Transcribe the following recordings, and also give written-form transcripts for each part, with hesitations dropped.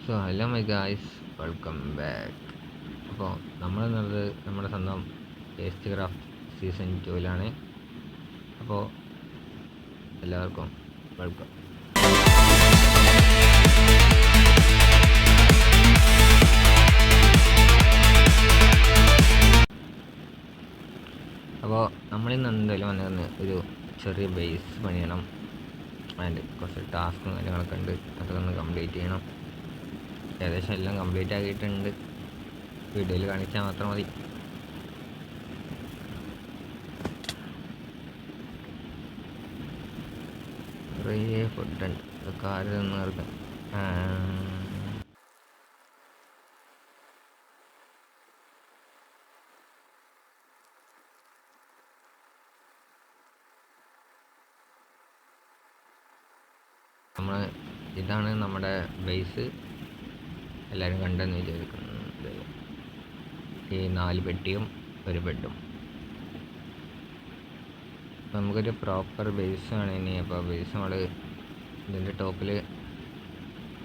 So hello my guys, welcome back. അപ്പോൾ നമ്മളെന്നുള്ളത് നമ്മുടെ സ്വന്തം ടേസ്റ്റ് ക്രാഫ്റ്റ് സീസൺ 2ലാണ്. അപ്പോൾ എല്ലാവർക്കും വെൽക്കം. അപ്പോൾ നമ്മളിന്ന് എന്തായാലും വന്നിരുന്ന് ഒരു ചെറിയ ബേസ് പണിയണം. അതിൻ്റെ കുറച്ച് ടാസ്കും കാര്യങ്ങളൊക്കെ ഉണ്ട്, അതൊക്കെ ഒന്ന് കംപ്ലീറ്റ് ചെയ്യണം. ഏകദേശം എല്ലാം കംപ്ലീറ്റ് ആക്കിയിട്ടുണ്ട്. വീഡിയോയിൽ കാണിച്ചാൽ മാത്രം മതി. കുറേ ഫുഡുണ്ട്, അതൊക്കെ ആര് നിന്ന് തീർക്കാൻ. ഇതാണ് നമ്മുടെ ബേസ്. എല്ലാവരും കണ്ടെന്ന് വിചാരിക്കുന്നത്. ഈ 4 പെട്ടിയും ഒരു ബെഡും. അപ്പം നമുക്കൊരു പ്രോപ്പർ ബേസ് ആണ് ഇനി. അപ്പോൾ ബേസ് നമ്മൾ ഇതിൻ്റെ ടോപ്പിൽ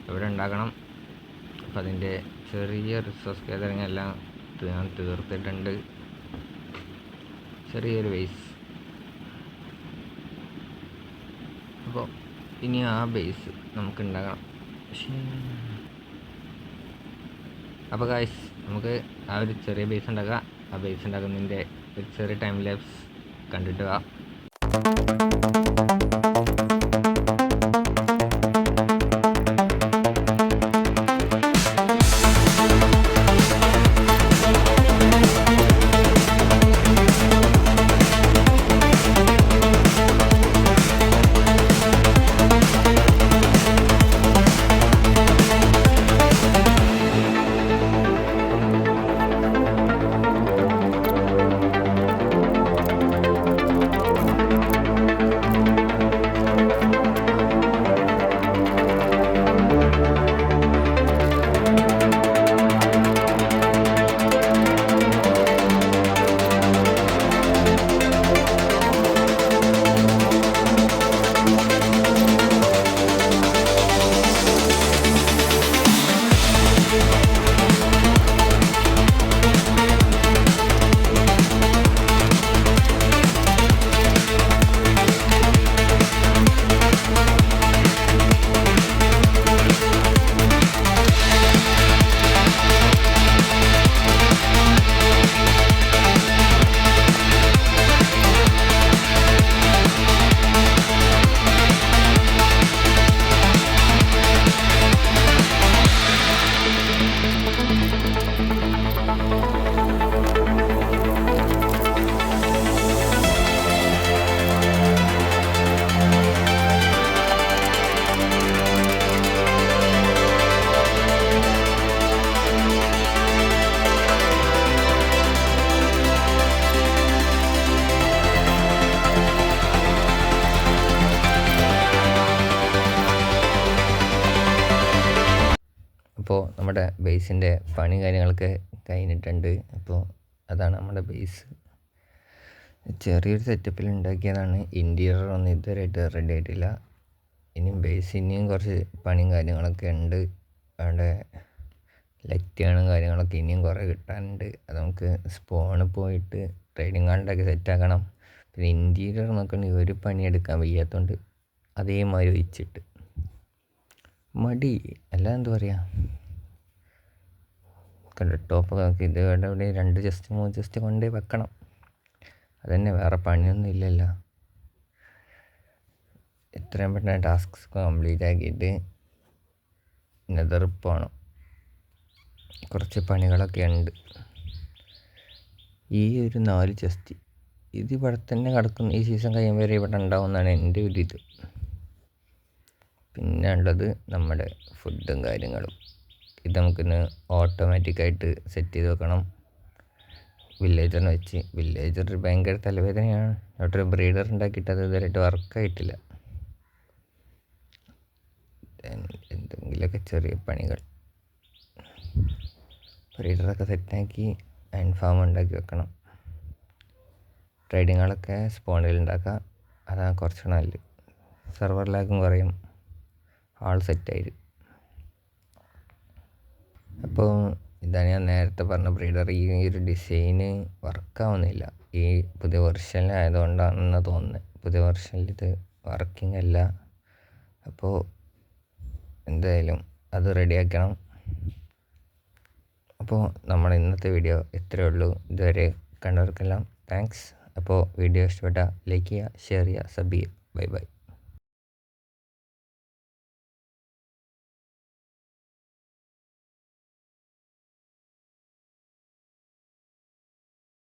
എവിടെ ഉണ്ടാക്കണം. അപ്പം അതിൻ്റെ ചെറിയ റിസോഴ്സ് ഗാദറിങ് എല്ലാം ഞാൻ തീർത്തിട്ടുണ്ട്. ചെറിയൊരു ബേസ്. അപ്പോൾ ഇനി ആ ബേസ് നമുക്ക് ഉണ്ടാക്കണം. അപ്പോൾ ഗായ്സ്, നമുക്ക് ആ ഒരു ചെറിയ ബേസ് ഉണ്ടാക്കുക. ആ ബേസ് ഉണ്ടാക്കുന്നതിൻ്റെ ഒരു ചെറിയ ടൈം ലാപ്സ് കണ്ടിട്ട് വാ. അപ്പോൾ നമ്മുടെ ബേസിൻ്റെ പണി കാര്യങ്ങളൊക്കെ കഴിഞ്ഞിട്ടുണ്ട്. അപ്പോൾ അതാണ് നമ്മുടെ ബേസ്. ചെറിയൊരു സെറ്റപ്പിൽ ഉണ്ടാക്കിയതാണ്. ഇൻറ്റീരിയർ ഒന്നും ഇതുവരെയായിട്ട് റെഡി ആയിട്ടില്ല. ഇനിയും കുറച്ച് പണിയും കാര്യങ്ങളൊക്കെ ഉണ്ട്. അവിടെ ലൈറ്റുകളും കാര്യങ്ങളൊക്കെ ഇനിയും കുറേ കിട്ടാനുണ്ട്. അത് നമുക്ക് സ്പോണിൽ പോയിട്ട് ട്രേഡിങ് കാർഡൊക്കെ സെറ്റാക്കണം. പിന്നെ ഇൻറ്റീരിയർ നോക്കണമെങ്കിൽ ഒരു പണിയെടുക്കാൻ വയ്യാത്തതുകൊണ്ട് അതേമാതിരി വെച്ചിട്ട് മടി അല്ല, എന്താ പറയുക, കണ്ട ടോപ്പൊക്കെ നോക്കി ഇത് ഇവിടെ 2 ജസ്റ്റ് 3 ജസ്റ്റ് കൊണ്ടേ വെക്കണം. അതന്നെ, വേറെ പണിയൊന്നും ഇല്ലല്ലോ. എത്രയും പെട്ടെന്ന് ടാസ്ക്സ് കംപ്ലീറ്റ് ആക്കിയിട്ട് നെതറിൽ പോകണം. കുറച്ച് പണികളൊക്കെ ഉണ്ട്. ഈ ഒരു 4 ജസ്റ്റ് ഇത് ഇവിടെ തന്നെ കിടക്കുന്നു. ഈ സീസൺ കഴിയുമ്പോൾ വരെ ഇവിടെ ഉണ്ടാവുമെന്നാണ് എൻ്റെ ഒരു ഇത്. പിന്നെ ഉള്ളത് നമ്മുടെ ഫുഡും കാര്യങ്ങളും. ഇത് നമുക്കിന്ന് ഓട്ടോമാറ്റിക്കായിട്ട് സെറ്റ് ചെയ്ത് വെക്കണം. വില്ലേജറിനെ വെച്ച്. വില്ലേജർ ഭയങ്കര തലവേദനയാണ്. അവിടെ ഒരു ബ്രീഡർ ഉണ്ടാക്കിയിട്ട് അത് ഇതുവരെയായിട്ട് വർക്കായിട്ടില്ല. എന്തെങ്കിലുമൊക്കെ ചെറിയ പണികൾ. ബ്രീഡറൊക്കെ സെറ്റാക്കി ആൻഡ് ഫാം ഉണ്ടാക്കി വെക്കണം. ട്രേഡിങ്ങുകളൊക്കെ സ്പോണിൽ ഉണ്ടാക്കുക. അതാണ് കുറച്ച് നല്ലത്. സെർവർ ലാഗും കുറയും. ആൾ സെറ്റായി. അപ്പോൾ ഇതാണ് ഞാൻ നേരത്തെ പറഞ്ഞ ബ്രീഡർ. ഈ ഒരു ഡിസൈന് വർക്കാവുന്നില്ല. ഈ പുതിയ വെർഷനിലായതുകൊണ്ടാണെന്ന് തോന്നുന്നത്. പുതിയ വെർഷനിൽ ഇത് വർക്കിംഗ് അല്ല. അപ്പോൾ എന്തായാലും അത് റെഡിയാക്കണം. അപ്പോൾ നമ്മൾ ഇന്നത്തെ വീഡിയോ ഇത്രയേ ഉള്ളൂ. ഇതുവരെ കണ്ടവർക്കെല്ലാം താങ്ക്സ്. അപ്പോൾ വീഡിയോ ഇഷ്ടപ്പെട്ടാൽ ലൈക്ക് ചെയ്യുക, ഷെയർ ചെയ്യുക, സബ് ചെയ്യുക. Bye bye.